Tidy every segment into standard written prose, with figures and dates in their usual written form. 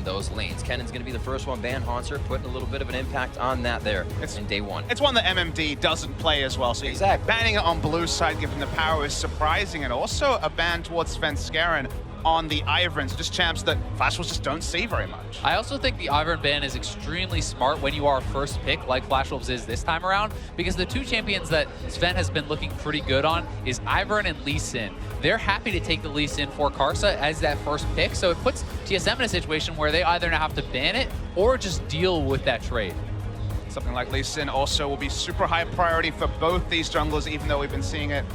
in those lanes. Kennan's going to be the first one banned. Haunter putting a little bit of an impact on that there in day one. It's one that MMD doesn't play as well, so exactly. Banning it on blue side, given the power, is surprising, and also a ban towards Svenskeren on the Iverns, just champs that Flashwolves just don't see very much. I also think the Ivern ban is extremely smart when you are first pick, like Flashwolves is this time around, because the two champions that Sven has been looking pretty good on is Ivern and Lee Sin. They're happy to take the Lee Sin for Karsa as that first pick, so it puts TSM in a situation where they either now have to ban it or just deal with that trade. Something like Lee Sin also will be super high priority for both these junglers, even though we've been seeing it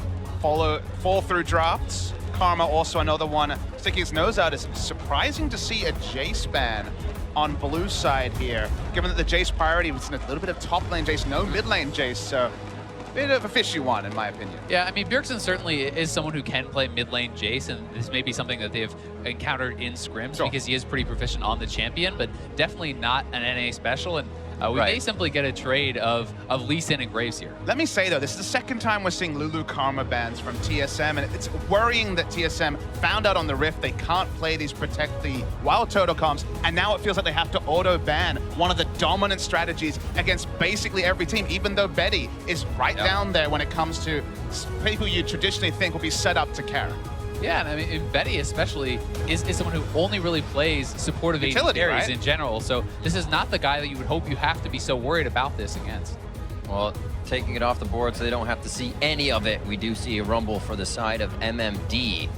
fall through drafts. Karma also another one sticking his nose out. It's surprising to see a Jace ban on blue side here, given that the Jace priority was a little bit of top lane Jace, no mid lane Jace, so a bit of a fishy one in my opinion. Yeah, I mean, Bjergsen certainly is someone who can play mid lane Jace, and this may be something that they've encountered in scrims because he is pretty proficient on the champion, but definitely not an NA special, and we may simply get a trade of Lee Sin and Graves here. Let me say, though, this is the second time we're seeing Lulu Karma bans from TSM, and it's worrying that TSM found out on the Rift they can't play these protect the Wild Turtle comps, and now it feels like they have to auto-ban one of the dominant strategies against basically every team, even though Betty is right down there when it comes to people you traditionally think will be set up to carry. Yeah, and I mean, Betty especially is someone who only really plays supportive AD carries in general, so this is not the guy that you would hope you have to be so worried about this against. Well, taking it off the board so they don't have to see any of it, we do see a rumble for the side of MMD.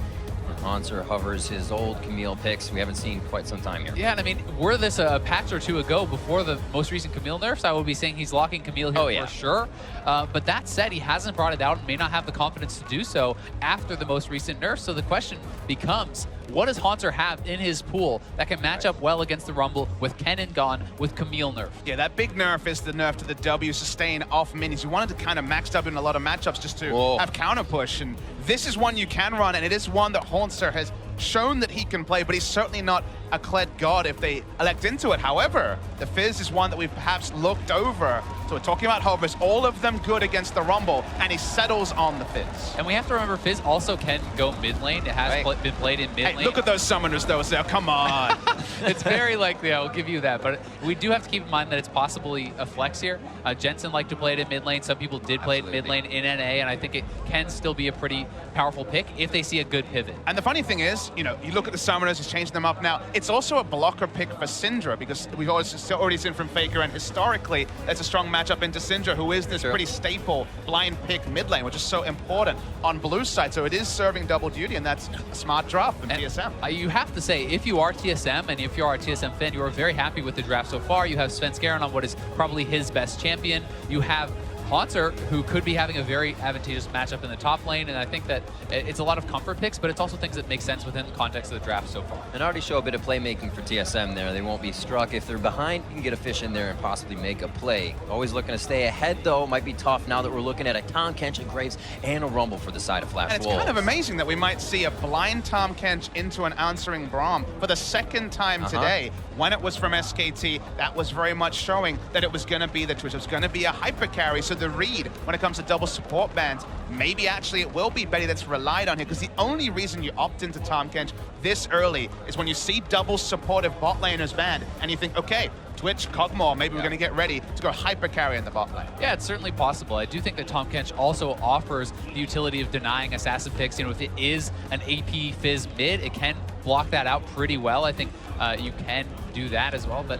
Haunter hovers his old Camille picks we haven't seen quite some time here. Yeah, and I mean, were this a patch or two ago before the most recent Camille nerfs, I would be saying he's locking Camille here for sure. But that said, he hasn't brought it out and may not have the confidence to do so after the most recent nerfs. So the question becomes, what does Haunter have in his pool that can match up well against the Rumble with Kennen gone, with Camille nerf? Yeah, that big nerf is the nerf to the W sustain off minis. You wanted to kind of max up in a lot of matchups just to have counter push, and this is one you can run, and it is one that Haunter has shown that he can play, but he's certainly not a Kled god if they elect into it. However, the Fizz is one that we've perhaps looked over. So we're talking about hovers, all of them good against the Rumble, and he settles on the Fizz. And we have to remember, Fizz also can go mid lane. It has been played in mid lane. Hey, look at those summoners though, so come on. It's very likely, I'll give you that, but we do have to keep in mind that it's possibly a flex here. Jensen liked to play it in mid lane. Some people did play it in mid lane in NA, and I think it can still be a pretty powerful pick if they see a good pivot. And the funny thing is, you know, you look at the summoners, he's changing them up now. It's also a blocker pick for Syndra, because we've already seen from Faker, and historically, there's a strong matchup into Syndra, who is this pretty staple blind pick mid lane, which is so important on blue side. So it is serving double duty, and that's a smart draft from TSM. You have to say, if you are TSM, and if you are a TSM fan, you are very happy with the draft so far. You have Svenskeren on what is probably his best champion. You have Haunter, who could be having a very advantageous matchup in the top lane, and I think that it's a lot of comfort picks, but it's also things that make sense within the context of the draft so far. And already show a bit of playmaking for TSM there. They won't be struck. If they're behind, you can get a fish in there and possibly make a play. Always looking to stay ahead, though. Might be tough now that we're looking at a Tahm Kench and Graves and a Rumble for the side of Flash And it's kind of amazing that we might see a blind Tahm Kench into an answering Braum for the second time today. When it was from SKT, that was very much showing that it was going to be the Twitch. It was going to be a hyper carry. So the read, when it comes to double support bans, maybe actually it will be Betty that's relied on here, because the only reason you opt into Tahm Kench this early is when you see double supportive bot laners banned, and you think, okay, Twitch, Kog'Maw, maybe we're going to get ready to go hyper carry in the bot lane. Yeah, it's certainly possible. I do think that Tahm Kench also offers the utility of denying assassin picks. You know, if it is an AP Fizz mid, it can block that out pretty well. I think you can do that as well, but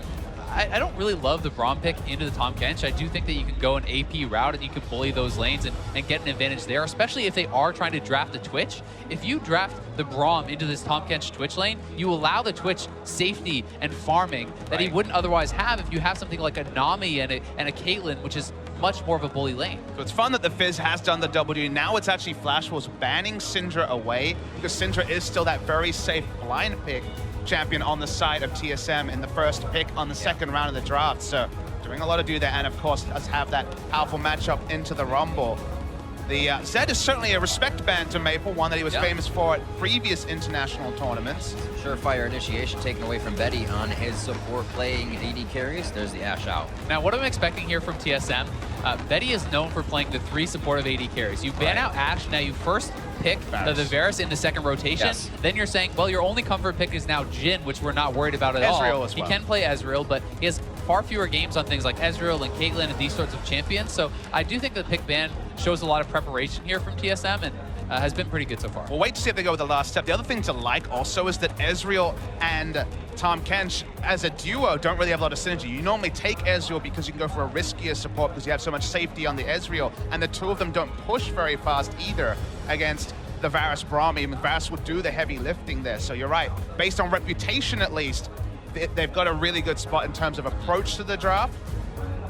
I don't really love the Braum pick into the Tahm Kench. I do think that you can go an AP route and you can bully those lanes and get an advantage there, especially if they are trying to draft the Twitch. If you draft the Braum into this Tahm Kench Twitch lane, you allow the Twitch safety and farming that he wouldn't otherwise have if you have something like a Nami and a Caitlyn, which is much more of a bully lane. So it's fun that the Fizz has done the double duty. Now it's actually Flashwolves banning Syndra away, because Syndra is still that very safe blind pick champion on the side of TSM in the first pick on the second round of the draft. So doing a lot of do there, and of course does have that powerful matchup into the Rumble. The Zed is certainly a respect band to Maple, one that he was famous for at previous international tournaments. Surefire initiation taken away from Betty on his support playing AD carries. There's the Ash out. Now, what I'm expecting here from TSM Betty is known for playing the 3 supportive AD carries. You ban out Ashe, now you first pick the Varus in the second rotation. Yes. Then you're saying, well, your only comfort pick is now Jhin, which we're not worried about at all. Ezreal as well. He can play Ezreal, but he has far fewer games on things like Ezreal and Caitlyn and these sorts of champions. So I do think the pick ban shows a lot of preparation here from TSM and has been pretty good so far. We'll wait to see if they go with the last step. The other thing to like also is that Ezreal and Tahm Kench as a duo don't really have a lot of synergy. You normally take Ezreal because you can go for a riskier support because you have so much safety on the Ezreal, and the two of them don't push very fast either against the Varus Braum. Even Varus would do the heavy lifting there, so you're right. Based on reputation at least, they've got a really good spot in terms of approach to the draft.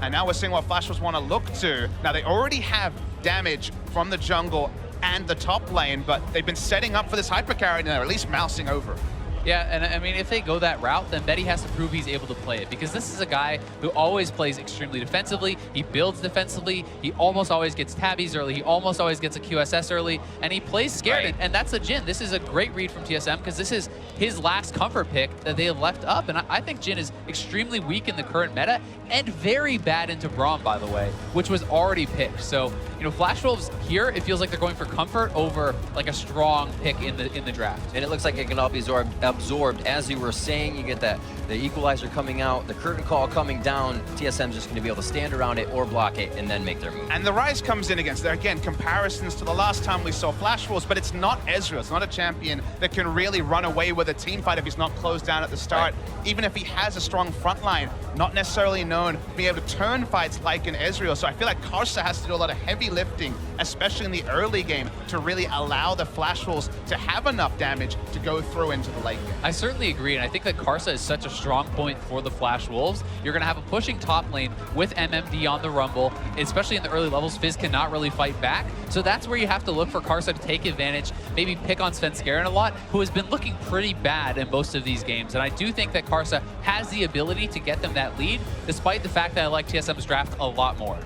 And now we're seeing what Flash want to look to. Now they already have damage from the jungle and the top lane, but they've been setting up for this hyper carry and they're at least mousing over. Yeah, and I mean, if they go that route, then Betty has to prove he's able to play it, because this is a guy who always plays extremely defensively. He builds defensively. He almost always gets tabbies early. He almost always gets a QSS early, and he plays scared. Right. And that's a Jhin. This is a great read from TSM, because this is his last comfort pick that they have left up. And I think Jhin is extremely weak in the current meta and very bad into Braum, by the way, which was already picked. So, you know, Flash Wolves here, it feels like they're going for comfort over like a strong pick in the draft. And it looks like it can all be absorbed. As you were saying, you get that the equalizer coming out, the curtain call coming down. TSM's just going to be able to stand around it or block it and then make their move. And the Rise comes in against, there again, comparisons to the last time we saw Flash Wolves, but it's not Ezreal. It's not a champion that can really run away with a team fight if he's not closed down at the start. Right. Even if he has a strong front line, not necessarily known being able to turn fights like an Ezreal. So I feel like Karsa has to do a lot of heavy lifting, especially in the early game, to really allow the Flash Wolves to have enough damage to go through into the late game. I certainly agree, and I think that Karsa is such a strong point for the Flash Wolves. You're going to have a pushing top lane with MMD on the Rumble, especially in the early levels. Fizz cannot really fight back, so that's where you have to look for Karsa to take advantage, maybe pick on Svenskeren a lot, who has been looking pretty bad in most of these games. And I do think that Karsa has the ability to get them that lead, despite the fact that I like TSM's draft a lot more.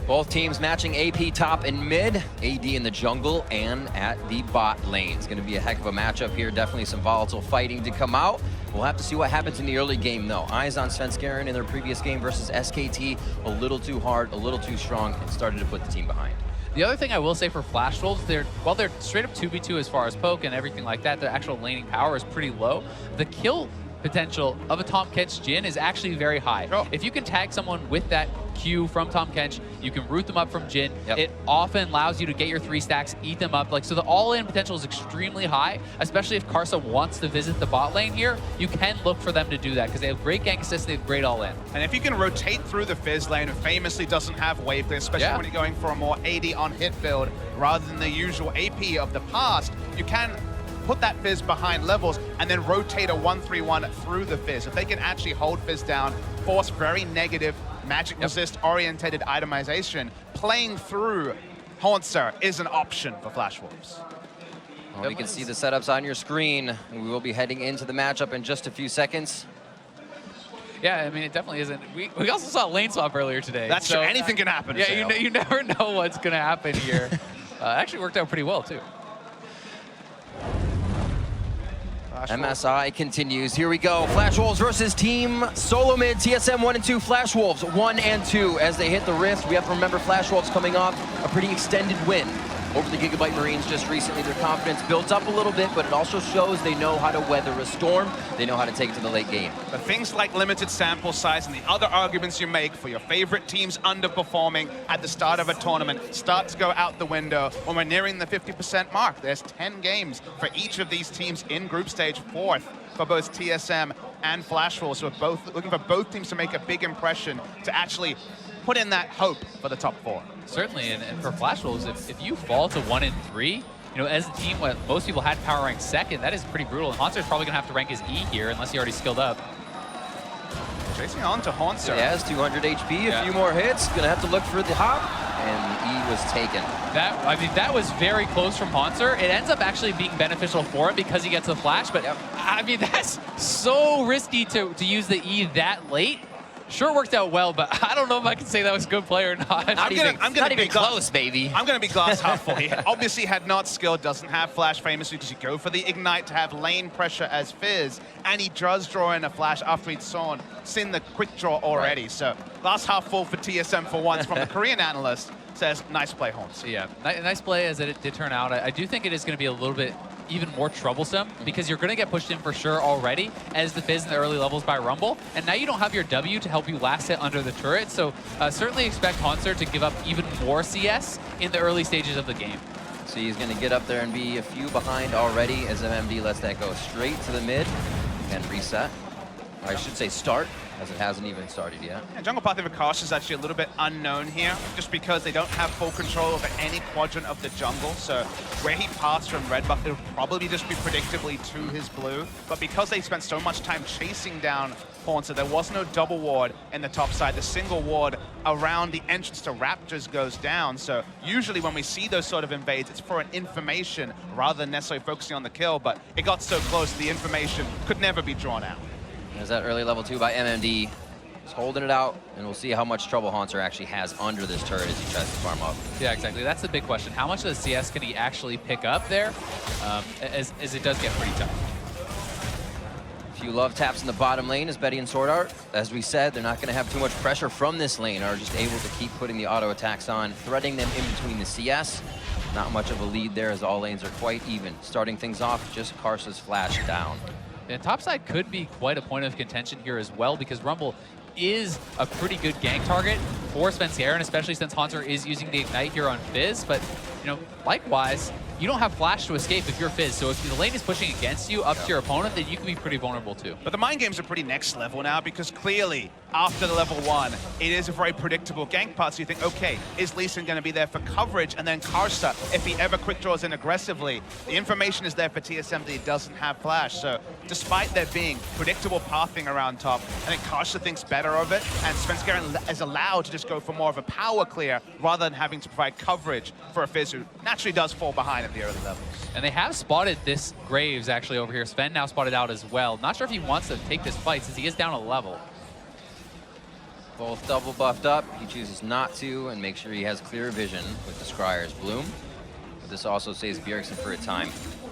Both teams matching AP top and mid, AD in the jungle and at the bot lane. It's going to be a heck of a matchup here. Definitely some volatile fighting to come out. We'll have to see what happens in the early game, though. Eyes on Svenskeren in their previous game versus SKT. A little too hard, a little too strong, and started to put the team behind. The other thing I will say for Flash Wolves, while they're straight up 2v2 as far as poke and everything like that, their actual laning power is pretty low. The kill potential of a Tahm Kench Jhin is actually very high. Oh. If you can tag someone with that Q from Tahm Kench, you can root them up from Jhin. Yep. It often allows you to get your 3 stacks, eat them up. So the all-in potential is extremely high, especially if Karsa wants to visit the bot lane here. You can look for them to do that because they have great gank assist, they have great all-in. And if you can rotate through the Fizz lane, it famously doesn't have wave clear, especially when you're going for a more AD on hit build rather than the usual AP of the past, you can put that Fizz behind levels and then rotate a 1-3-1 through the Fizz. If they can actually hold Fizz down, force very negative magic resist orientated itemization, playing through Hauntzer is an option for Flash Wolves. Well, you can see the setups on your screen. We will be heading into the matchup in just a few seconds. Yeah, I mean, it definitely isn't. We also saw lane swap earlier today. That's true. Anything can happen. Yeah, you never know what's going to happen here. Actually worked out pretty well, too. MSI continues. Here we go. Flash Wolves versus Team SoloMid. TSM 1 and 2. Flash Wolves 1 and 2 as they hit the rift. We have to remember Flash Wolves coming off a pretty extended win over the Gigabyte Marines just recently. Their confidence built up a little bit, but it also shows they know how to weather a storm. They know how to take it to the late game. But things like limited sample size and the other arguments you make for your favorite teams underperforming at the start of a tournament start to go out the window when we're nearing the 50% mark. There's 10 games for each of these teams in group stage, 4th for both TSM and Flash Wolves. So we're both looking for both teams to make a big impression to actually put in that hope for the top 4. Certainly, and for Flash Wolves, if you fall to 1 and 3, you know, as a team, what most people had power rank 2nd, that is pretty brutal. And Hauntzer's probably going to have to rank his E here, unless he already skilled up. Chasing on to Hauntzer. He has 200 HP, a few more hits. Gonna have to look for the hop, and E was taken. That was very close from Hauntzer. It ends up actually being beneficial for him because he gets a flash, but I mean, that's so risky to use the E that late. Sure worked out well, but I don't know if I can say that was a good play or not. Not even close, baby. I'm going to be glass half full. He obviously had not skill, doesn't have flash famously because you go for the ignite to have lane pressure as Fizz, and he does draw in a flash after he'd seen the quick draw already. Right. So glass half full for TSM for once from the Korean analyst. Says, nice play, Horns. Yeah, nice play as it did turn out. I do think it is going to be a little bit even more troublesome because you're going to get pushed in for sure already as the Fizz in the early levels by Rumble, and now you don't have your W to help you last hit under the turret, so certainly expect Haunter to give up even more CS in the early stages of the game. So he's going to get up there and be a few behind already as MMD lets that go straight to the mid and reset. I should say start, as it hasn't even started yet. And jungle path of Akash is actually a little bit unknown here, just because they don't have full control over any quadrant of the jungle. So where he passed from red buff, it'll probably just be predictably to his blue. But because they spent so much time chasing down Haunter, there was no double ward in the top side. The single ward around the entrance to Raptors goes down. So usually when we see those sort of invades, it's for an information rather than necessarily focusing on the kill. But it got so close, the information could never be drawn out. There's that early level 2 by MMD. He's holding it out, and we'll see how much trouble Haunter actually has under this turret as he tries to farm up. Yeah, exactly. That's the big question. How much of the CS can he actually pick up there, as it does get pretty tough? A few love taps in the bottom lane as Betty and Sword Art. As we said, they're not going to have too much pressure from this lane, are just able to keep putting the auto attacks on, threading them in between the CS. Not much of a lead there as all lanes are quite even. Starting things off, just Karsa's flash down. And topside could be quite a point of contention here as well because Rumble is a pretty good gank target for Svenskeren, especially since Haunter is using the Ignite here on Fizz. But, you know, likewise, you don't have flash to escape if you're Fizz. So if the lane is pushing against you up to your opponent, then you can be pretty vulnerable too. But the mind games are pretty next level now because clearly after the level 1, it is a very predictable gank path. So you think, okay, is Lee Sin going to be there for coverage? And then Karsa, if he ever quick draws in aggressively, the information is there for TSM that he doesn't have flash. So despite there being predictable pathing around top, I think Karsa thinks better of it, and Svenskeren is allowed to just go for more of a power clear rather than having to provide coverage for a Fizz who naturally does fall behind at the early levels. And they have spotted this Graves actually over here. Sven now spotted out as well. Not sure if he wants to take this fight since he is down a level. Both double buffed up. He chooses not to and make sure he has clear vision with the Scryer's Bloom. But this also saves Bjergsen for a time.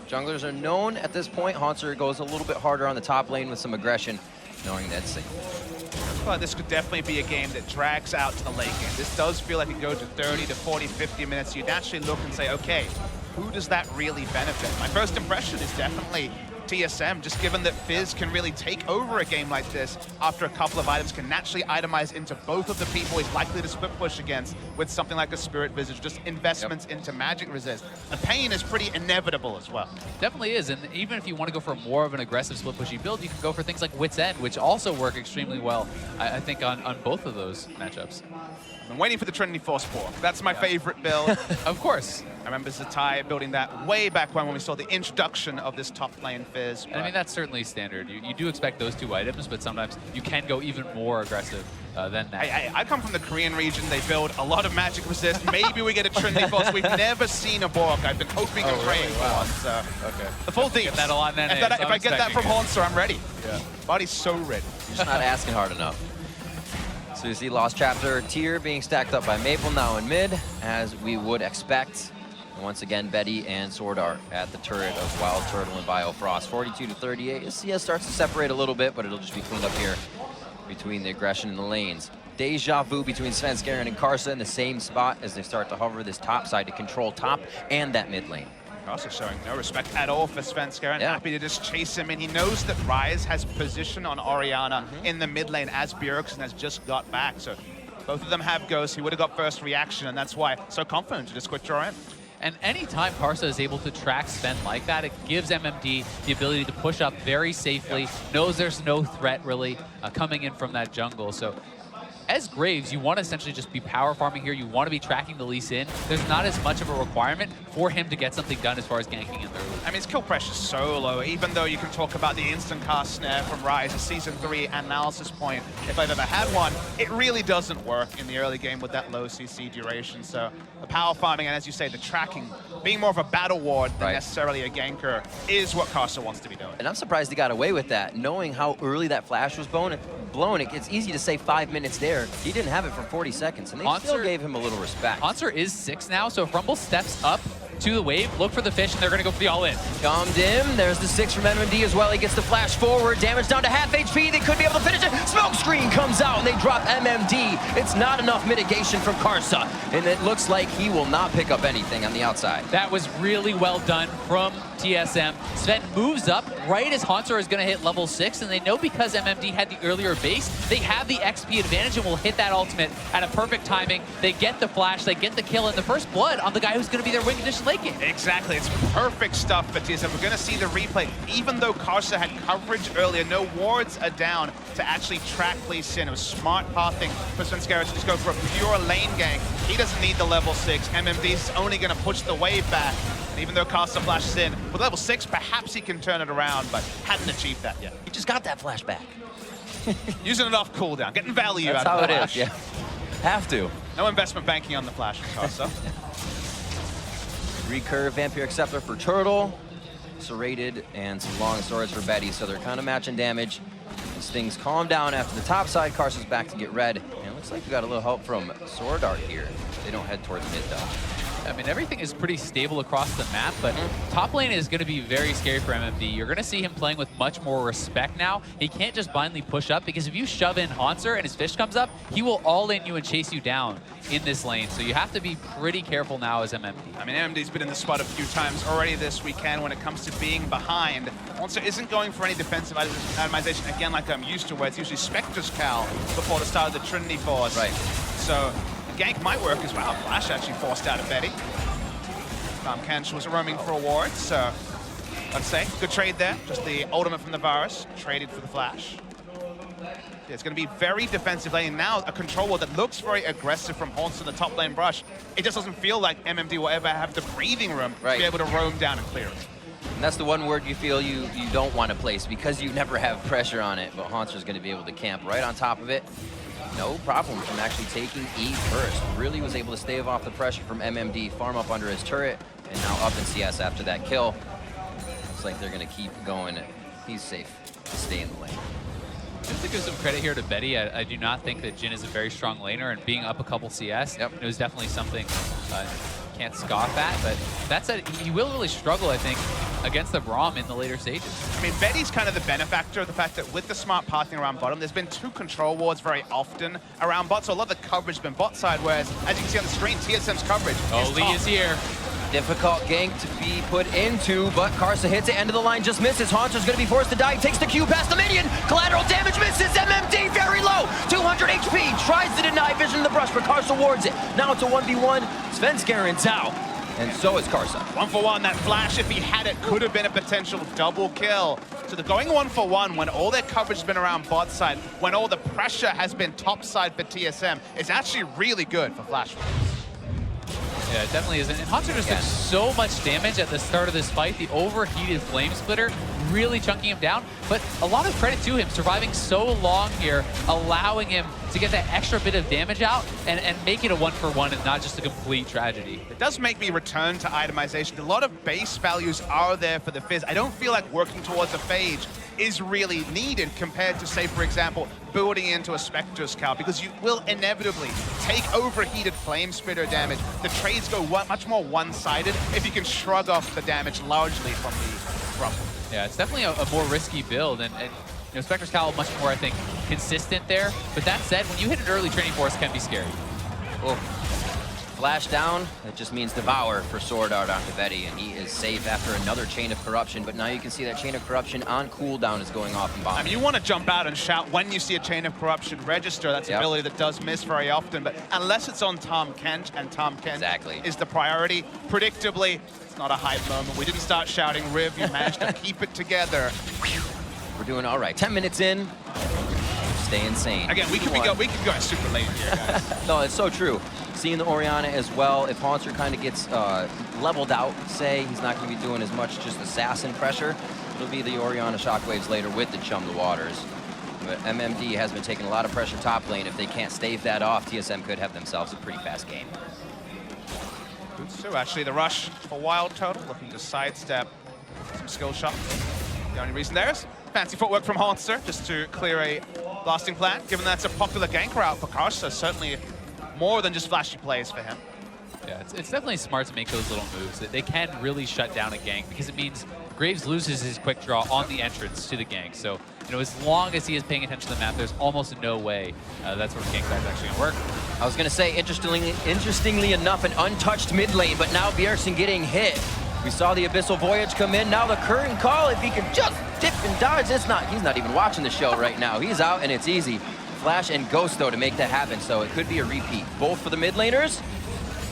Junglers are known at this point. Haunter goes a little bit harder on the top lane with some aggression, knowing that's safe. I feel like this could definitely be a game that drags out to the late game. This does feel like it goes to 30 to 40, 50 minutes. You'd actually look and say, okay, who does that really benefit? My first impression is definitely TSM, just given that Fizz can really take over a game like this after a couple of items, can naturally itemize into both of the people he's likely to split push against with something like a Spirit Visage, just investments into magic resist. The pain is pretty inevitable as well. Definitely is, and even if you want to go for more of an aggressive split pushy build, you can go for things like Wit's End, which also work extremely well, I think, on both of those matchups. I'm waiting for the Trinity Force Pork. That's my favorite build. Of course. I remember Zatai building that way back when we saw the introduction of this top lane Fizz. I mean, that's certainly standard. You do expect those two items, but sometimes you can go even more aggressive than that. I come from the Korean region. They build a lot of magic resist. Maybe we get a Trinity Force. We've never seen a Bork. I've been hoping and praying for one. So. Okay. The full deep. That a lot, then if I get that from Haunter, I'm ready. Yeah. Body's so ready. You're just not asking hard enough. So you see Lost Chapter tier being stacked up by Maple now in mid, as we would expect. And once again, Betty and Sword Art at the turret of Wild Turtle and Biofrost. 42 to 38. CS starts to separate a little bit, but it'll just be cleaned up here between the aggression and the lanes. Deja vu between Svenskeren and Karsa in the same spot as they start to hover this top side to control top and that mid lane. Also showing no respect at all for Svenskeren. Happy to just chase him in. He knows that Ryze has position on Orianna in the mid lane as Bjergsen has just got back. So both of them have ghosts. He would have got first reaction, and that's why so confident to just quick draw in. And anytime Karsa is able to track Sven like that, it gives MMD the ability to push up very safely, knows there's no threat really coming in from that jungle. So as Graves, you want to essentially just be power farming here. You want to be tracking the Lee Sin. There's not as much of a requirement for him to get something done as far as ganking in there. I mean, his kill pressure is so low, even though you can talk about the instant cast snare from Rise, a Season 3 analysis point, if I've ever had one, it really doesn't work in the early game with that low CC duration. So the power farming, and as you say, the tracking, being more of a battle ward than necessarily a ganker, is what Karsa wants to be doing. And I'm surprised he got away with that, knowing how early that flash was blown. It's easy to say 5 minutes there. He didn't have it for 40 seconds, and they still gave him a little respect. Hanser is 6 now, so if Rumble steps up to the wave, look for the fish, and they're going to go for the all-in. Calm dim. There's the 6 from MMD as well. He gets the flash forward. Damage down to half HP. They could be able to finish it. Smoke screen comes out, and they drop MMD. It's not enough mitigation from Karsa, and it looks like he will not pick up anything on the outside. That was really well done from TSM. Sven moves up right as Hanser is going to hit level 6, and they know because MMD had the earlier base, they have the XP advantage and will hit that ultimate at a perfect timing. They get the flash, they get the kill, and the first blood on the guy who's going to be their wing condition late game. Exactly, it's perfect stuff for TSM. We're going to see the replay. Even though Karsa had coverage earlier, no wards are down to actually track Lee Sin. It was smart pathing for Svenskeren to just go for a pure lane gank. He doesn't need the level 6. MMD's only going to push the wave back. And even though Karsa flashes in, with level 6, perhaps he can turn it around, but hadn't achieved that yet. He just got that flashback. Using it off cooldown, getting value That's out of the how flash. it is, yeah. Have to. No investment banking on the flash from Karsa. Recurve, Vampire Acceptor for Turtle. Serrated and some long swords for Betty, so they're kind of matching damage. As things calm down after the top side, Karsa's back to get red. And it looks like we got a little help from Sword Art here. They don't head towards mid though. I mean, everything is pretty stable across the map, but top lane is going to be very scary for MMD. You're going to see him playing with much more respect now. He can't just blindly push up, because if you shove in Hanser and his fish comes up, he will all-in you and chase you down in this lane. So you have to be pretty careful now as MMD. I mean, MMD's been in the spot a few times already this weekend when it comes to being behind. Hanser isn't going for any defensive itemization, again, like I'm used to, where it's usually Spectre's Cal before the start of the Trinity Force. Right. So gank might work as well. Flash actually forced out of Betty. Tom Kench was roaming for a ward, so let's say good trade there. Just the ultimate from the Varus, traded for the flash. Yeah, it's going to be very defensive lane. Now a control ward that looks very aggressive from Haunts in the top lane brush. It just doesn't feel like MMD will ever have the breathing room to be able to roam down and clear it. And that's the one word you feel you don't want to place, because you never have pressure on it, but Haunter's going to be able to camp right on top of it. No problem from actually taking E first. Really was able to stave off the pressure from MMD, farm up under his turret, and now up in CS after that kill. Looks like they're going to keep going. He's safe to stay in the lane. Just to give some credit here to Betty, I do not think that Jin is a very strong laner, and being up a couple CS, it was definitely something can't scoff at. But that said, he will really struggle, I think, against the Braum in the later stages. I mean, Betty's kind of the benefactor of the fact that with the smart pathing around bottom, there's been 2 control wards very often around bot, so a lot of the coverage has been bot side, whereas, as you can see on the screen, TSM's coverage is Lee top. is here. Difficult gank to be put into, but Karsa hits it, end of the line, just misses. Haunter's gonna be forced to die, takes the Q past the minion. Collateral damage misses, MMD very low, 200 HP, tries to deny vision in the brush, but Karsa wards it. Now it's a 1v1, Svenskeren's out, and so is Karsa. 1-for-1, that flash, if he had it, could have been a potential double kill. So they're going 1-for-1 when all their coverage has been around bot side, when all the pressure has been top side for TSM. It's actually really good for Flash. Yeah, it definitely is. And Hanser just took so much damage at the start of this fight. The overheated Flame Splitter really chunking him down. But a lot of credit to him, surviving so long here, allowing him to get that extra bit of damage out and make it a 1-for-1 and not just a complete tragedy. It does make me return to itemization. A lot of base values are there for the Fizz. I don't feel like working towards a phage is really needed compared to, say, for example, building into a Spectre's Cow, because you will inevitably take overheated Flame Spitter damage. The trades go much more one-sided if you can shrug off the damage largely from the Rumble. Yeah, it's definitely a more risky build, and you know, Spectre's Cowl much more, I think, consistent there. But that said, when you hit an early training force, it can be scary. Oh. Flash down, that just means devour for Sword Art onto Betty, and he is safe after another Chain of Corruption, but now you can see that Chain of Corruption on cooldown is going off in bottom. I mean, you want to jump out and shout when you see a Chain of Corruption register. That's an ability that does miss very often, but unless it's on Tahm Kench, and Tahm Kench is the priority, predictably, it's not a hype moment. We didn't start shouting Riv, you managed to keep it together. We're doing all right. 10 minutes in. stay insane. Again, we could go super late here, guys. No, it's so true. Seeing the Orianna as well, if Haunter kind of gets leveled out, say, he's not going to be doing as much just assassin pressure. It'll be the Orianna shockwaves later with the Chum the Waters. But MMD has been taking a lot of pressure top lane. If they can't stave that off, TSM could have themselves a pretty fast game. So actually the rush for Wild Turtle, looking to sidestep some skill shots. The only reason there is fancy footwork from Haunter just to clear a blasting plan, given that's a popular gank route for Karsa. Certainly more than just flashy plays for him. Yeah, it's definitely smart to make those little moves. They can really shut down a gank because it means Graves loses his quick draw on the entrance to the gank. So, you know, as long as he is paying attention to the map, there's almost no way that's where gank is actually gonna work. I was gonna say, interestingly enough, an untouched mid lane, but now Bjergsen getting hit. We saw the Abyssal Voyage come in. Now the curtain call, if he can just dip and dodge, he's not even watching the show right now. He's out and it's easy. Flash and Ghost, though, to make that happen, so it could be a repeat. Both for the mid laners,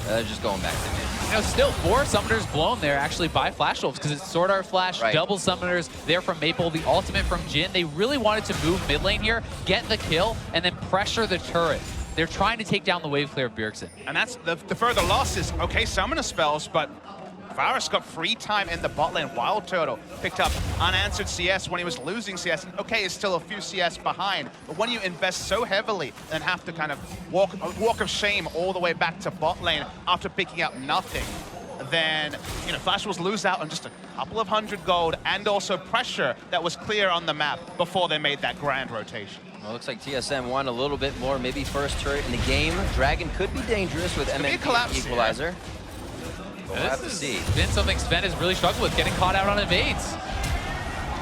just going back to mid. You know, still 4 summoners blown there actually by Flash Wolves because it's Sword Art Flash, right. Double summoners there from Maple, the ultimate from Jhin. They really wanted to move mid lane here, get the kill, and then pressure the turret. They're trying to take down the wave clear of Bjergsen. And that's the further loss is, okay, summoner spells, but Varus got free time in the bot lane. Wild Turtle picked up unanswered CS when he was losing CS. And okay, is still a few CS behind. But when you invest so heavily and have to kind of walk of shame all the way back to bot lane after picking up nothing, then, you know, Flash Wolves lose out on just a couple of 100 gold and also pressure that was clear on the map before they made that grand rotation. Well, looks like TSM won a little bit more, maybe first turret in the game. Dragon could be dangerous with MMD equalizer. We'll have to see. Been something Sven has really struggled with, getting caught out on evades.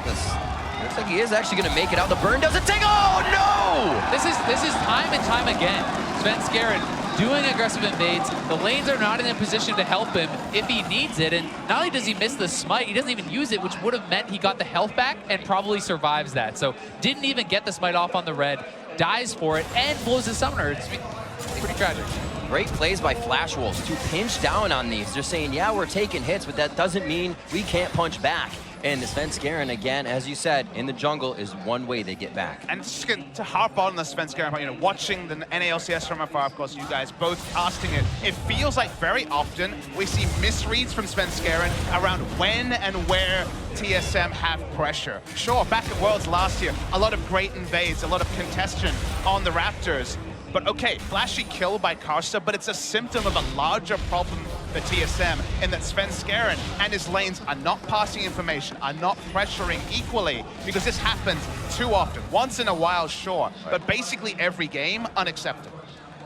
Looks like he is actually going to make it out. The burn doesn't take. Oh no! This is time and time again. Sven Skaren doing aggressive invades. The lanes are not in a position to help him if he needs it. And not only does he miss the smite, he doesn't even use it, which would have meant he got the health back and probably survives that. So didn't even get the smite off on the red, dies for it, and blows his summoner. It's pretty tragic. Great plays by Flash Wolves to pinch down on these. They're saying, yeah, we're taking hits, but that doesn't mean we can't punch back. And the Sven Skaren, again, as you said, in the jungle is one way they get back. And just to harp on the Sven Skaren, you know, watching the NALCS from afar, of course, you guys both casting it, it feels like very often we see misreads from Sven Skaren around when and where TSM have pressure. Sure, back at Worlds last year, a lot of great invades, a lot of congestion on the Raptors. But okay, flashy kill by Karsa, but it's a symptom of a larger problem for TSM in that Sven Skaren and his lanes are not passing information, are not pressuring equally, because this happens too often. Once in a while, sure, but basically every game, unacceptable.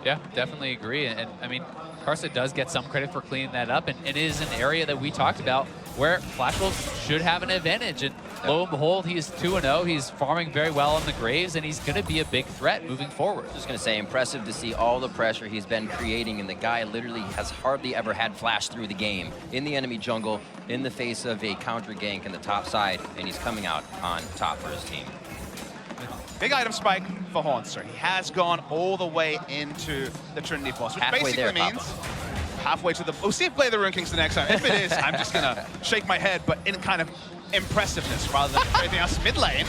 Yeah, definitely agree. And I mean, Karsa does get some credit for cleaning that up, and it is an area that we talked about where Flash Wolves should have an advantage. And lo and behold, he is 2-0. He's farming very well on the Graves, and he's going to be a big threat moving forward. Just going to say, impressive to see all the pressure he's been creating, and the guy literally has hardly ever had Flash through the game in the enemy jungle in the face of a counter gank in the top side, and he's coming out on top for his team. Big item spike for Haunter. He has gone all the way into the Trinity Force, which Halfway basically there, means halfway to the... We'll see if play the Rune Kings the next time. If it is, I'm just going to shake my head, but in kind of impressiveness rather than anything else. Mid lane.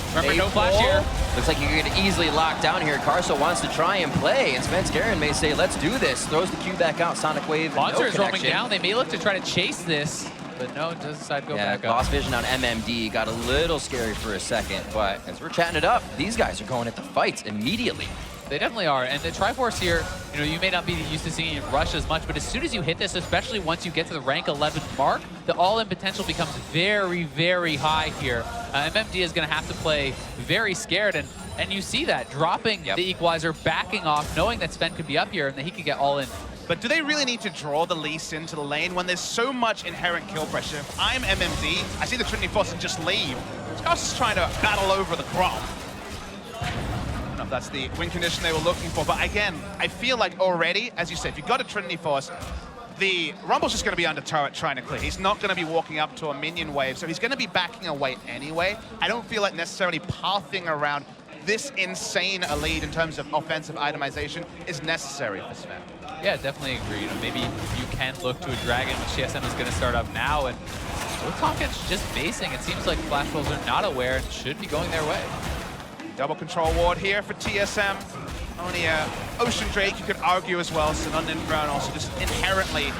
Remember, no flash here. Looks like you're going to easily lock down here. Karsa wants to try and play, and Sven Skaren may say, let's do this. Throws the Q back out, Sonic Wave, Haunter is no roaming down. They may look to try to chase this, but no, it does decide to go back up. Lost vision on MMD. Got a little scary for a second, but as we're chatting it up, these guys are going at the fights immediately. They definitely are, and the Triforce here, you know, you may not be used to seeing it rush as much, but as soon as you hit this, especially once you get to the rank 11 mark, the all-in potential becomes very, very high here. MMD is going to have to play very scared, and you see that, dropping the equalizer, backing off, knowing that Sven could be up here and that he could get all in. But do they really need to draw the Lease into the lane when there's so much inherent kill pressure? If I'm MMD, I see the Trinity Force and just leave. Scott's just trying to battle over the Gromp. I don't know if that's the win condition they were looking for, but again, I feel like already, as you said, if you've got a Trinity Force, the Rumble's just going to be under turret trying to clear. He's not going to be walking up to a minion wave, so he's going to be backing away anyway. I don't feel like necessarily pathing around this insane a lead in terms of offensive itemization is necessary for Sven. Yeah, definitely agree. You know, maybe you can look to a Dragon, which TSM is going to start up now, and with Tomkins just basing, it seems like Flash Wolves are not aware and should be going their way. Double control ward here for TSM. Only Ocean Drake, you could argue as well, Sunun Inferno, also just inherently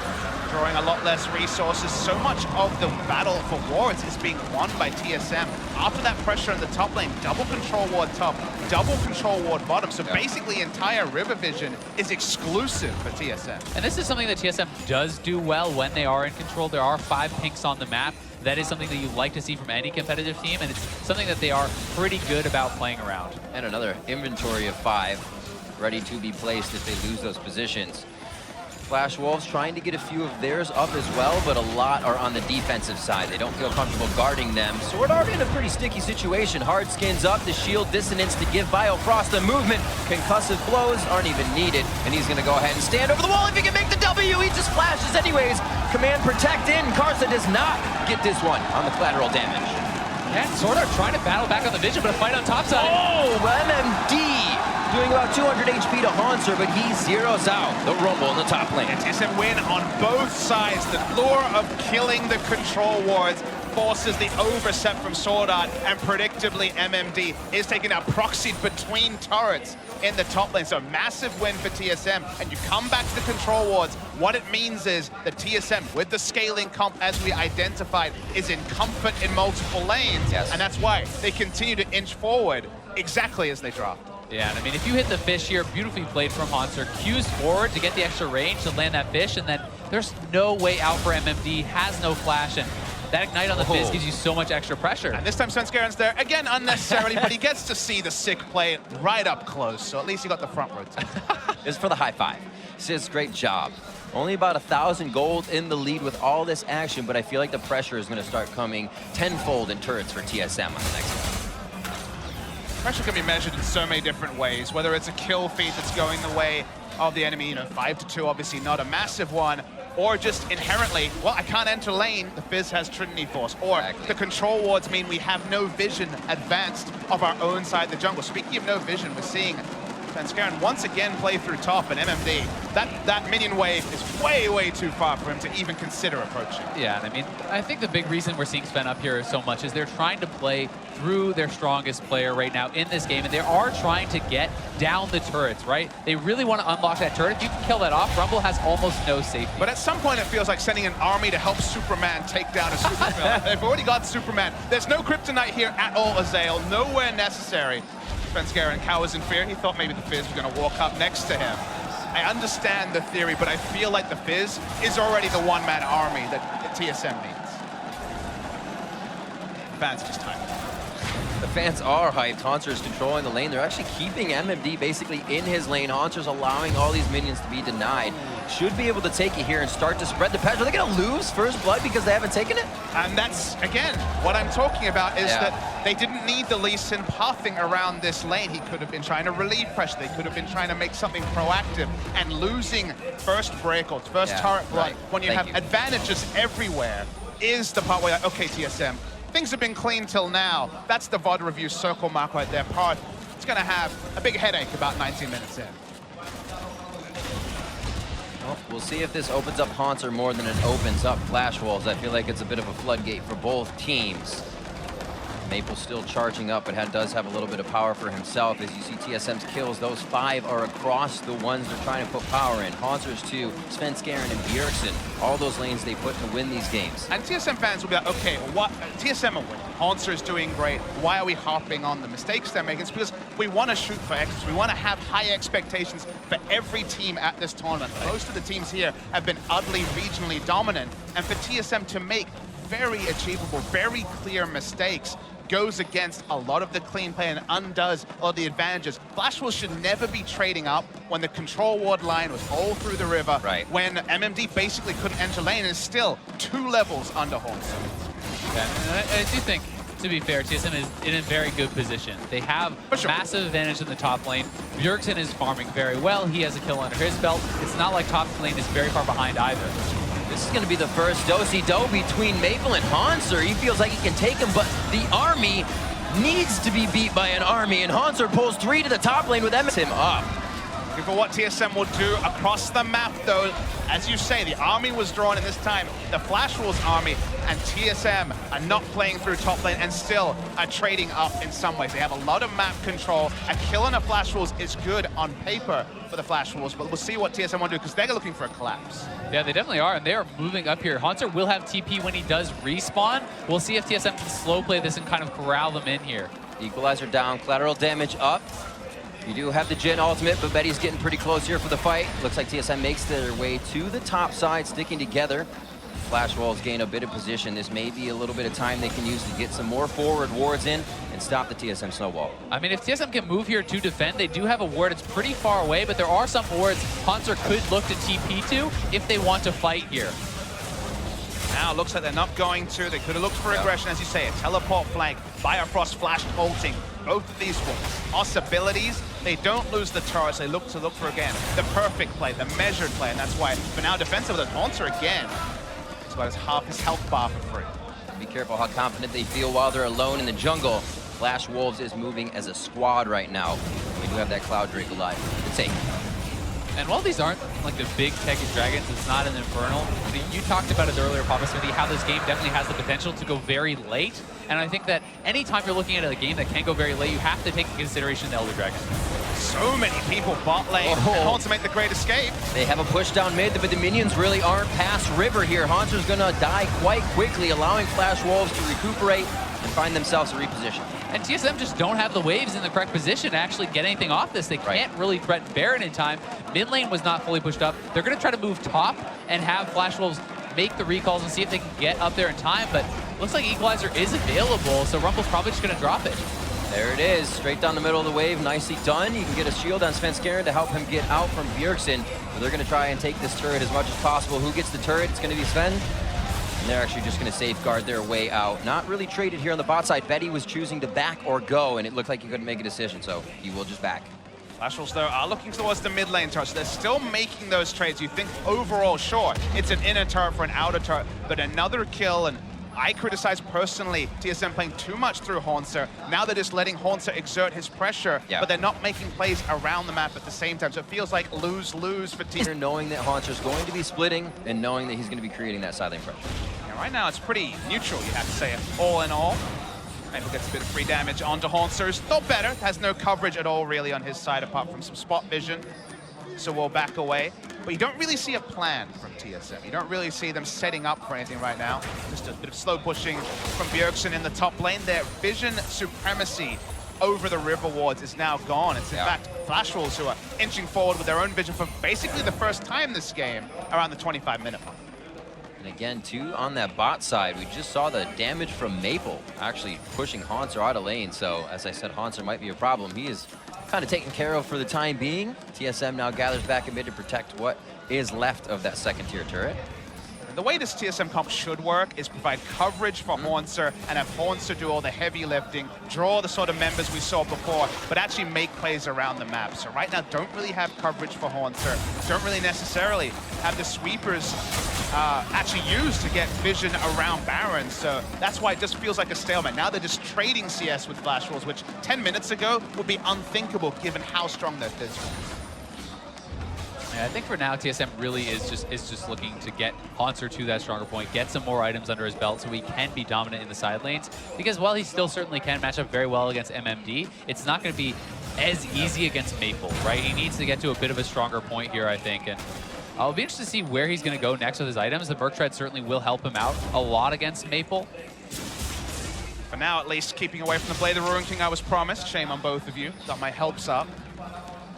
drawing a lot less resources. So much of the battle for wards is being won by TSM. After that pressure in the top lane, double control ward top, double control ward bottom. So basically entire river vision is exclusive for TSM. And this is something that TSM does do well when they are in control. There are 5 pinks on the map. That is something that you like to see from any competitive team, and it's something that they are pretty good about playing around. And another inventory of 5 ready to be placed if they lose those positions. Flash Wolves trying to get a few of theirs up as well, but a lot are on the defensive side. They don't feel comfortable guarding them. Sword Art in a pretty sticky situation. Hard skins up, the shield dissonance to give Biofrost the movement. Concussive blows aren't even needed, and he's gonna go ahead and stand over the wall. If he can make the W, he just flashes anyways. Command protect in. Karsa does not get this one on the collateral damage. Yeah, Sword Art trying to battle back on the vision, but a fight on top side. Oh, MMD! Doing about 200 HP to Haunter, but he zeroes out the Rumble in the top lane. And TSM win on both sides. The lure of killing the control wards forces the overset from Sword Art, and predictably MMD is taking out proxied between turrets in the top lane. So massive win for TSM, and you come back to the control wards. What it means is that TSM, with the scaling comp as we identified, is in comfort in multiple lanes, and that's why they continue to inch forward exactly as they dropped. Yeah, and I mean, if you hit the fish here, beautifully played from Haunter, Q's forward to get the extra range to land that fish, and then there's no way out for MMD, has no flash, and that ignite on the Fizz gives you so much extra pressure. And this time Svenskaren's there, again, unnecessarily, but he gets to see the sick play right up close, so at least he got the front row too. This is for the high five. Sis, great job. Only about 1,000 gold in the lead with all this action, but I feel like the pressure is going to start coming tenfold in turrets for TSM on the next one. Pressure can be measured in so many different ways, whether it's a kill feed that's going the way of the enemy, 5-2, obviously not a massive one, or just inherently, well, I can't enter lane, the Fizz has Trinity Force, or the control wards mean we have no vision advanced of our own side of the jungle. Speaking of no vision, we're seeing Svenskaren once again play through top, and MMD, that minion wave is way, way too far for him to even consider approaching. Yeah, and I mean, I think the big reason we're seeing Sven up here so much is they're trying to play through their strongest player right now in this game, and they are trying to get down the turrets, right? They really want to unlock that turret. If you can kill that off, Rumble has almost no safety. But at some point, it feels like sending an army to help Superman take down a supervillain. They've already got Superman. There's no kryptonite here at all, Azael. Nowhere necessary. Svenskaren cowers in fear. He thought maybe the Fizz was going to walk up next to him. I understand the theory, but I feel like the Fizz is already the one-man army that TSM needs. Fans just hyped. The fans are hyped. Haunter's controlling the lane. They're actually keeping MMD basically in his lane. Haunter's allowing all these minions to be denied. Should be able to take it here and start to spread the patch. Are they going to lose first blood because they haven't taken it? And that's, again, what I'm talking about is that they didn't need the Lee Sin pathing around this lane. He could have been trying to relieve pressure. They could have been trying to make something proactive. And losing first break or first turret blood when you have advantages everywhere is the part where you're like, okay, TSM, things have been clean till now. That's the VOD review circle mark right there. Part, it's going to have a big headache about 19 minutes in. Well, we'll see if this opens up Haunter more than it opens up Flash Wolves. I feel like it's a bit of a floodgate for both teams. Maple still charging up, but does have a little bit of power for himself. As you see TSM's kills, those 5 are across the ones they're trying to put power in. Haunter's 2, Svenskaren and Bjergsen. All those lanes they put to win these games. And TSM fans will be like, okay, what? TSM are winning. Haunter is doing great. Why are we harping on the mistakes they're making? It's because we want to shoot for extras. We want to have high expectations for every team at this tournament. Most of the teams here have been utterly regionally dominant. And for TSM to make very achievable, very clear mistakes goes against a lot of the clean play and undoes a lot of the advantages. Flash Wolves should never be trading up when the control ward line was all through the river, when MMD basically couldn't enter lane and is still 2 levels under Haunter. Yeah, and I do think, to be fair, TSM is in a very good position. They have massive advantage in the top lane. Bjergsen is farming very well. He has a kill under his belt. It's not like top lane is very far behind either. This is going to be the first do-si-do between Maple and Haunter. He feels like he can take him, but the army needs to be beat by an army, and Haunter pulls 3 to the top lane with him up. Looking for what TSM will do across the map, though. As you say, the army was drawn in this time, the Flash Wolves army, and TSM are not playing through top lane and still are trading up in some ways. They have a lot of map control. A kill on a Flash Wolves is good on paper for the Flash Wolves, but we'll see what TSM will do because they're looking for a collapse. Yeah, they definitely are, and they are moving up here. Haunter will have TP when he does respawn. We'll see if TSM can slow play this and kind of corral them in here. Equalizer down, collateral damage up. You do have the Jhin ultimate, but Betty's getting pretty close here for the fight. Looks like TSM makes their way to the top side, sticking together. Flash Wolves gain a bit of position. This may be a little bit of time they can use to get some more forward wards in and stop the TSM snowball. I mean, if TSM can move here to defend, they do have a ward. It's pretty far away, but there are some wards Haunter could look to TP to if they want to fight here. Now it looks like they're not going to. They could have looked for aggression, as you say, a teleport flank, Bifrost Flash ulting. Both of these possibilities, they don't lose the turrets. They look for, again, the perfect play, the measured play, and that's why, for now, defensive with Haunter again. It's about half his health bar for free. Be careful how confident they feel while they're alone in the jungle. Flash Wolves is moving as a squad right now. We do have that Cloud Drake alive. Good take. And while these aren't like the big Tekken Dragons, it's not an Infernal. You talked about it earlier, Papa Smithy, how this game definitely has the potential to go very late. And I think that anytime you're looking at a game that can go very late, you have to take into consideration the Elder Dragon. So many people bot lane, and Haunter make the great escape. They have a push down mid, but the minions really aren't past river here. Haunter's gonna die quite quickly, allowing Flash Wolves to recuperate and find themselves a reposition. And TSM just don't have the waves in the correct position to actually get anything off this. They can't really threaten Baron in time. Mid lane was not fully pushed up. They're going to try to move top and have Flash Wolves make the recalls and see if they can get up there in time, but looks like Equalizer is available, so Rumble's probably just going to drop it. There it is, straight down the middle of the wave, nicely done. You can get a shield on Svenskeren to help him get out from Bjergsen. But they're going to try and take this turret as much as possible. Who gets the turret? It's going to be Sven. And they're actually just going to safeguard their way out. Not really traded here on the bot side. Betty was choosing to back or go, and it looked like he couldn't make a decision, so he will just back. Flash Wolves, though, are looking towards the mid lane turret, so they're still making those trades. You think overall, sure, it's an inner turret for an outer turret, but another kill, and I criticize personally TSM playing too much through Haunter. Now they're just letting Haunter exert his pressure, but they're not making plays around the map at the same time, so it feels like lose-lose for TSM. Knowing that Haunter's going to be splitting and knowing that he's going to be creating that side lane pressure. Yeah, right now it's pretty neutral, you have to say, all in all. Maybe gets a bit of free damage onto Haunter. Still better, has no coverage at all really on his side apart from some spot vision. So we'll back away. But you don't really see a plan from TSM. You don't really see them setting up for anything right now. Just a bit of slow pushing from Bjergsen in the top lane. Their vision supremacy over the river wards is now gone. It's in fact Flash Wolves who are inching forward with their own vision for basically the first time this game around the 25-minute mark. And again, too, on that bot side, we just saw the damage from Maple actually pushing Haunter out of lane. So, as I said, Haunter might be a problem. He is kind of taken care of for the time being. TSM now gathers back a mid to protect what is left of that second-tier turret. The way this TSM comp should work is provide coverage for Haunter and have Haunter do all the heavy lifting, draw the sort of members we saw before, but actually make plays around the map. So right now, don't really have coverage for Haunter. Don't really necessarily have the sweepers actually used to get vision around Baron. So that's why it just feels like a stalemate. Now they're just trading CS with Flash Wolves, which 10 minutes ago would be unthinkable given how strong their Fizz was. Yeah, I think for now, TSM really is just looking to get Haunter to that stronger point, get some more items under his belt so he can be dominant in the side lanes. Because while he still certainly can match up very well against MMD, it's not going to be as easy against Maple, right? He needs to get to a bit of a stronger point here, I think. And I'll be interested to see where he's going to go next with his items. The Berk Tread certainly will help him out a lot against Maple. For now, at least, keeping away from the Blade of the Ruin King I was promised. Shame on both of you. Got my helps up.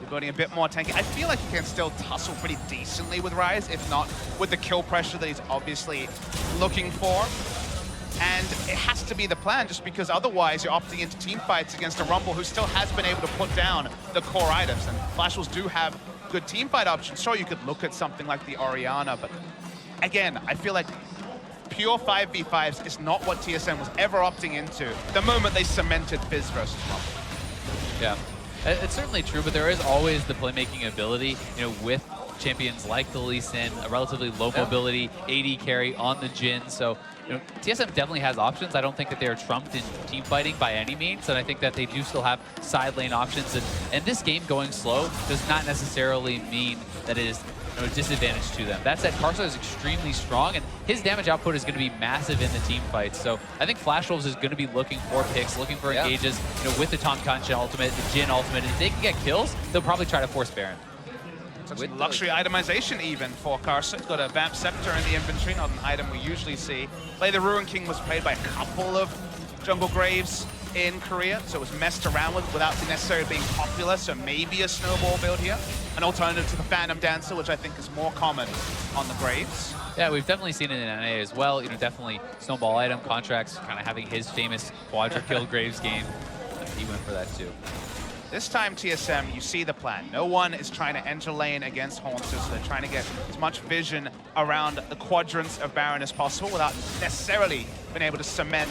You're building a bit more tanky. I feel like he can still tussle pretty decently with Ryze, if not with the kill pressure that he's obviously looking for. And it has to be the plan, just because otherwise you're opting into team fights against a Rumble who still has been able to put down the core items. And Flash Wolves do have good team fight options. Sure, you could look at something like the Orianna, but again, I feel like pure 5v5s is not what TSM was ever opting into the moment they cemented Fizz versus Rumble. Yeah. It's certainly true, but there is always the playmaking ability, you know, with champions like the Lee Sin, a relatively low mobility AD carry on the Jhin. So, TSM definitely has options. I don't think that they're trumped in team fighting by any means, and I think that they do still have side lane options. And this game going slow does not necessarily mean that it is a disadvantage to them. That said, Karsa is extremely strong, and his damage output is going to be massive in the team fight. So I think Flash Wolves is going to be looking for picks, looking for engages, with the Tahm Kench ultimate, the Jhin ultimate. And if they can get kills, they'll probably try to force Baron. With luxury itemization even for Karsa. Got a Vamp Scepter in the inventory, not an item we usually see. Play the Ruin King was played by a couple of Jungle Graves in Korea, so it was messed around with without necessarily being popular, so maybe a snowball build here. An alternative to the Phantom Dancer, which I think is more common on the Graves. Yeah, we've definitely seen it in NA as well. Definitely snowball item contracts, kind of having his famous quadra kill Graves game. He went for that too. This time, TSM, you see the plan. No one is trying to enter lane against Haunter, so they're trying to get as much vision around the quadrants of Baron as possible without necessarily being able to cement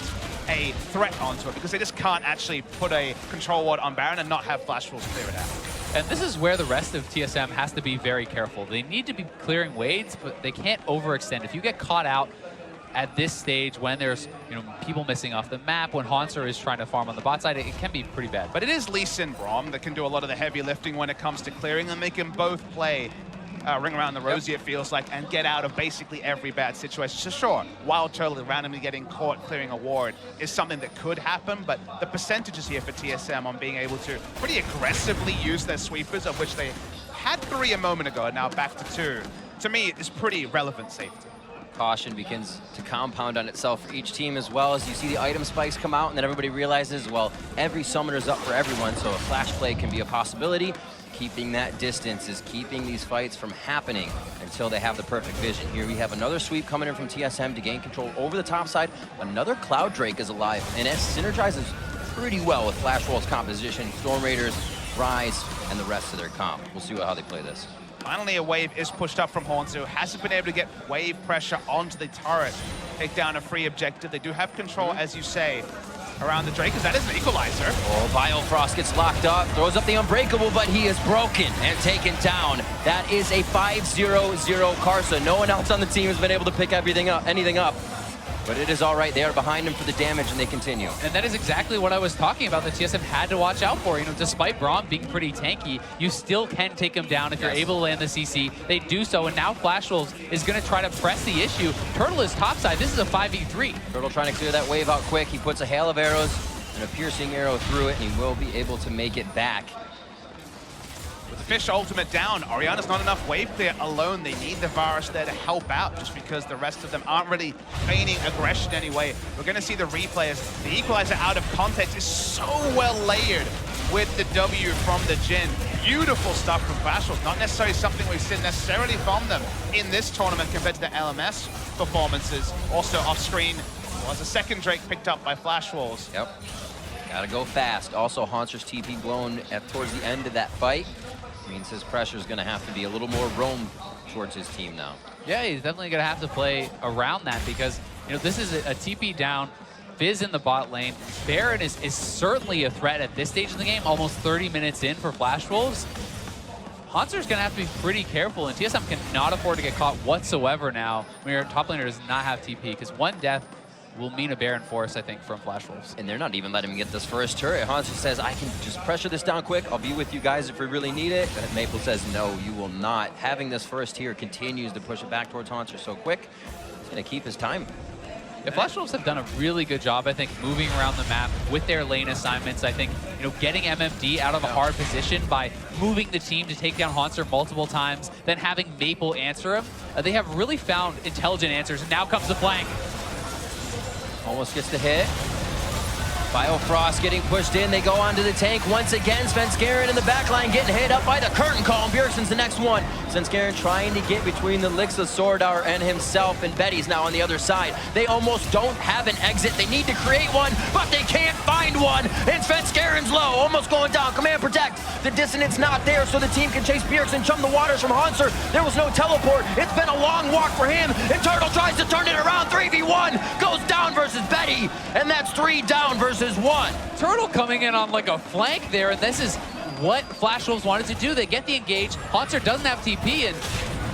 a threat onto it, because they just can't actually put a control ward on Baron and not have Flash Wolves clear it out. And this is where the rest of TSM has to be very careful. They need to be clearing waves, but they can't overextend. If you get caught out at this stage when there's people missing off the map, when Haunter is trying to farm on the bot side, it can be pretty bad. But it is Lee Sin Braum that can do a lot of the heavy lifting when it comes to clearing, and they can both play Ring Around the Rosie, it feels like, and get out of basically every bad situation. So sure, Wild Turtle randomly getting caught clearing a ward is something that could happen, but the percentages here for TSM on being able to pretty aggressively use their sweepers, of which they had 3 a moment ago, now back to 2, to me is pretty relevant safety. Caution begins to compound on itself for each team, as well as you see the item spikes come out, and then everybody realizes, well, every summoner's up for everyone, so a flash play can be a possibility. Keeping that distance is keeping these fights from happening until they have the perfect vision. Here we have another sweep coming in from TSM to gain control over the top side. Another Cloud Drake is alive, and it synergizes pretty well with Flash Wolves' composition, Storm Raiders, Rise, and the rest of their comp. We'll see how they play this. Finally, a wave is pushed up from Haunter, who hasn't been able to get wave pressure onto the turret. Take down a free objective. They do have control, as you say, around the Drake, because that is an equalizer. Oh, Biofrost gets locked up, throws up the Unbreakable, but he is broken and taken down. That is a 5-0-0 Karsa. No one else on the team has been able to pick anything up. But it is all right. They are behind him for the damage, and they continue. And that is exactly what I was talking about that TSM had to watch out for. Despite Braum being pretty tanky, you still can take him down if you're able to land the CC. They do so, and now Flash Wolves is going to try to press the issue. Turtle is topside. This is a 5v3. Turtle trying to clear that wave out quick. He puts a hail of arrows and a piercing arrow through it, and he will be able to make it back. With the Fish ultimate down, Orianna's not enough wave clear alone. They need the Varus there to help out, just because the rest of them aren't really feigning aggression anyway. We're going to see the replays. The equalizer out of context is so well layered with the W from the Jhin. Beautiful stuff from Flash Wolves. Not necessarily something we've seen necessarily from them in this tournament compared to the LMS performances. Also off screen was a second Drake picked up by Flash Wolves. Yep. Gotta go fast. Also, Haunter's TP blown towards the end of that fight. Means his pressure is going to have to be a little more roam towards his team now. Yeah, he's definitely going to have to play around that, because this is a TP down, Fizz in the bot lane. Baron is certainly a threat at this stage of the game, almost 30 minutes in for Flash Wolves. Haunter's going to have to be pretty careful, and TSM cannot afford to get caught whatsoever now when your top laner does not have TP, because one death will mean a Baron force, I think, from Flash Wolves. And they're not even letting him get this first turret. Haunter says, I can just pressure this down quick. I'll be with you guys if we really need it. And Maple says, no, you will not. Having this first here continues to push it back towards Haunter so quick. He's going to keep his time. Yeah, Flash Wolves have done a really good job, I think, moving around the map with their lane assignments. I think, getting MMD out of a hard position by moving the team to take down Haunter multiple times, then having Maple answer him. They have really found intelligent answers, and now comes the flank. Almost gets the hit. Biofrost getting pushed in. They go onto the tank once again. Svenskeren in the back line getting hit up by the curtain call. Bjergsen's the next one. Svenskeren trying to get between the Lixa Swordar and himself, and Betty's now on the other side. They almost don't have an exit. They need to create one, but they can't find one. And Svenskeren's low, almost going down. Command protect. The dissonance not there, so the team can chase Bjergsen, chum the waters from Haunter. There was no teleport. It's been a long walk for him, and Turtle tries to turn it around. 3v1 goes down versus Betty, and that's 3 down versus 1. Turtle coming in on like a flank there, and this is what Flash Wolves wanted to do. They get the engage. Haunter doesn't have TP, and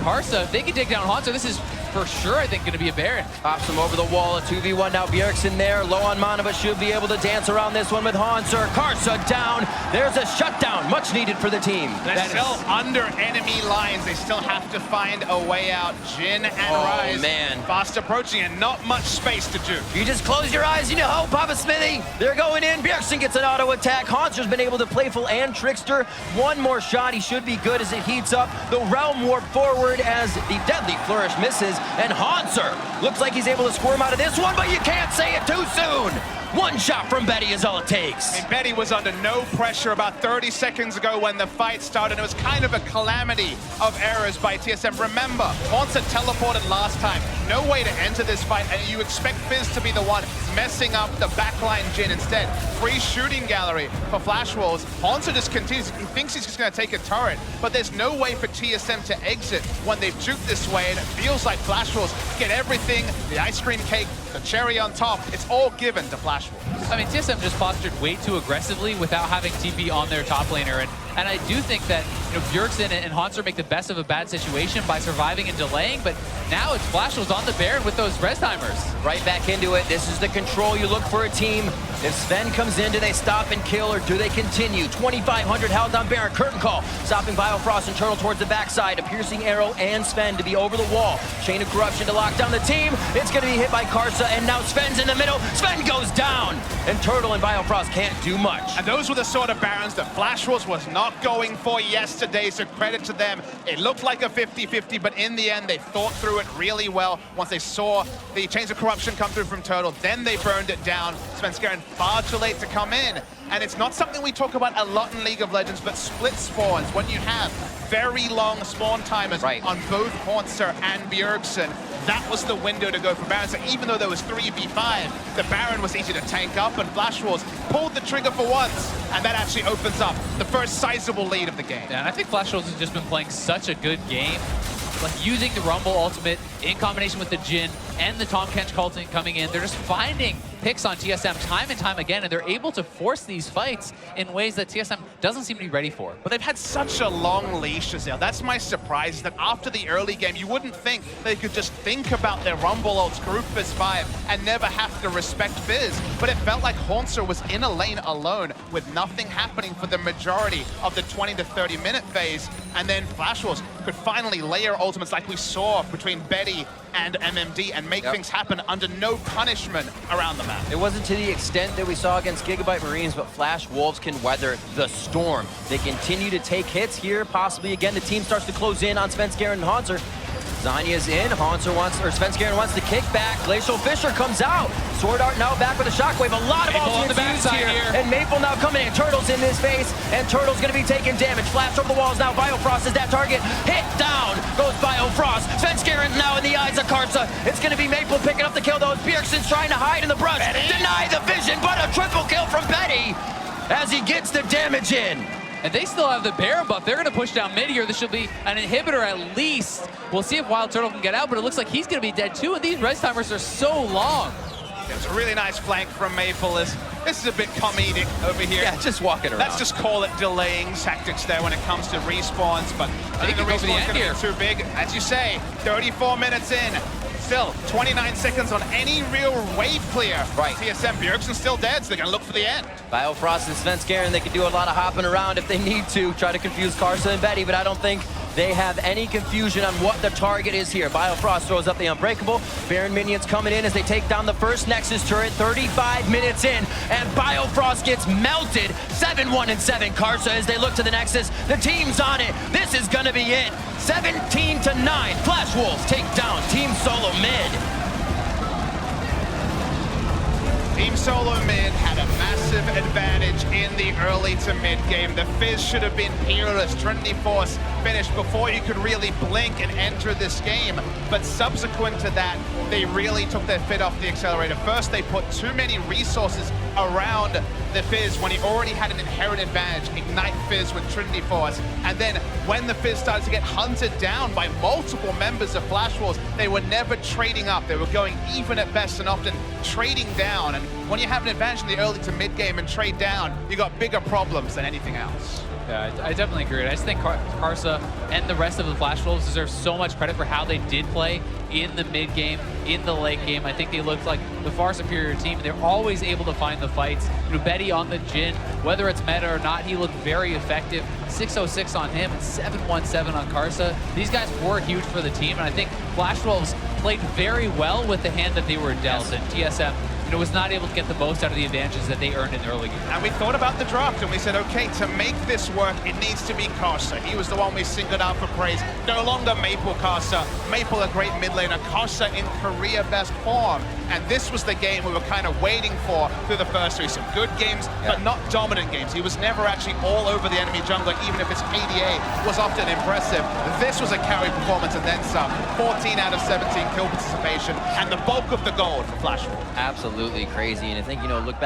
Karsa, if they can take down Haunter, this is for sure, I think, going to be a Baron. Pops him over the wall, a 2v1 now. Bjergsen there, low on mana, but should be able to dance around this one with Haunter. Karsa down. There's a shutdown, much needed for the team. They're still under enemy lines. They still have to find a way out. Jin and Rise fast approaching and not much space to juke. You just close your eyes, you know, Papa Smithy. They're going in. Bjergsen gets an auto attack. Haunter's been able to playful and trickster. One more shot, he should be good as it heats up. The Realm Warp forward as the deadly flourish misses. And Haunter looks like he's able to squirm out of this one, but you can't say it too soon. One shot from Betty is all it takes. I mean, Betty was under no pressure about 30 seconds ago when the fight started. It was kind of a calamity of errors by TSM. Remember, Haunter teleported last time. No way to enter this fight, and you expect Fizz to be the one messing up the backline Jin instead. Free shooting gallery for Flash Wolves. Haunter just continues. He thinks he's just going to take a turret, but there's no way for TSM to exit when they've juked this way, and it feels like Flash Wolves get everything, the ice cream cake, the cherry on top. It's all given to Flash Wolves. I mean, TSM just postured way too aggressively without having TP on their top laner, and I do think that, you know, Bjergsen and Haunter make the best of a bad situation by surviving and delaying, but now it's Flash Wolves on the Baron with those res timers. Right back into it. This is the control you look for a team. If Sven comes in, do they stop and kill, or do they continue? 2,500 held on Baron. Curtain call, stopping Biofrost and Turtle towards the backside. A piercing arrow and Sven to be over the wall. Chain of corruption to lock down the team. It's going to be hit by Karsa, and now Sven's in the middle. Sven goes down, and Turtle and Biofrost can't do much. And those were the sort of Barons that Flash Wolves was not going for yesterday, so credit to them. It looked like a 50-50, but in the end, they thought through it really well. Once they saw the Chains of Corruption come through from Turtle, then they burned it down. Svenskeren far too late to come in. And it's not something we talk about a lot in League of Legends, but split spawns, when you have very long spawn timers on both Haunter and Bjergsen, that was the window to go for Baron. So even though there was 3v5, the Baron was easy to tank up, and Flash Wolves pulled the trigger for once, and that actually opens up the first sizable lead of the game. Yeah, and I think Flash Wolves has just been playing such a good game. Like using the Rumble ultimate in combination with the Jin and the Tahm Kench Culting coming in, they're just finding picks on TSM time and time again, and they're able to force these fights in ways that TSM doesn't seem to be ready for. But they've had such a long leash, Azale. That's my surprise, is that after the early game, you wouldn't think they could just think about their Rumble ults, group Fizz 5, and never have to respect Fizz. But it felt like Haunter was in a lane alone with nothing happening for the majority of the 20 to 30 minute phase, and then Flash Wolves could finally layer ultimates like we saw between Betty and MMD and make things happen under no punishment around the map. It wasn't to the extent that we saw against Gigabyte Marines, but Flash Wolves can weather the storm. They continue to take hits here, possibly again. The team starts to close in on Svenskeren and Haunter. Zanya's in, Svenskeren wants to kick back. Glacial Fisher comes out. Sword Art now back with a shockwave. A lot of ultimates used here. And Maple now coming in. Turtle's in this phase, and Turtle's gonna be taking damage. Flash over the walls now. Biofrost is that target. Hit down goes Biofrost. Svenskeren now in the eyes of Karsa. It's gonna be Maple picking up the kill though. Bjergsen's trying to hide in the brush. Deny the vision, but a triple kill from Betty as he gets the damage in. And they still have the Baron buff. They're going to push down mid here. This should be an inhibitor at least. We'll see if Wild Turtle can get out, but it looks like he's going to be dead too. And these res timers are so long. It was a really nice flank from Maple. This is a bit comedic over here. Yeah, just walking around. Let's just call it delaying tactics there when it comes to respawns, but I think the respawn's going to get too big. As you say, 34 minutes in. Still, 29 seconds on any real wave clear. TSM, Bjergsen's still dead, so they're going to look for the end. Biofrost and Svenskeren, they can do a lot of hopping around if they need to, try to confuse Karsa and Betty, but I don't think they have any confusion on what the target is here. Biofrost throws up the Unbreakable. Baron minions coming in as they take down the first Nexus turret, 35 minutes in, and Biofrost gets melted. 7-1-7 Karsa as they look to the Nexus. The team's on it. This is gonna be it. 17-9. Flash Wolves take down Team SoloMid. Team SoloMid had a massive advantage in the early to mid game. The Fizz should have been peerless. Trinity Force finished before you could really blink and enter this game. But subsequent to that, they really took their foot off the accelerator. First, they put too many resources around the Fizz when he already had an inherent advantage. Ignite Fizz with Trinity Force. And then when the Fizz started to get hunted down by multiple members of Flash Wolves, they were never trading up. They were going even at best and often trading down. And when you have an advantage in the early to mid game and trade down, you got bigger problems than anything else. Yeah, I definitely agree. I just think Karsa and the rest of the Flash Wolves deserve so much credit for how they did play in the mid game, in the late game. I think they looked like the far superior team. They're always able to find the fights. You know, Betty on the Jin, whether it's meta or not, he looked very effective. 606 on him and 717 on Karsa. These guys were huge for the team, and I think Flash Wolves played very well with the hand that they were dealt, and TSM was not able to get the most out of the advantages that they earned in the early game. And we thought about the draft and we said, okay, to make this work, it needs to be Karsa. He was the one we singled out for praise. No longer Maple Karsa. Maple, a great mid laner. Karsa in career best form. And this was the game we were kind of waiting for through the first three. Some good games, but not dominant games. He was never actually all over the enemy jungler, even if his KDA was often impressive. This was a carry performance and then some. 14 out of 17 kill participation, and the bulk of the gold for Flash Wolves. Absolutely crazy. And I think, look back.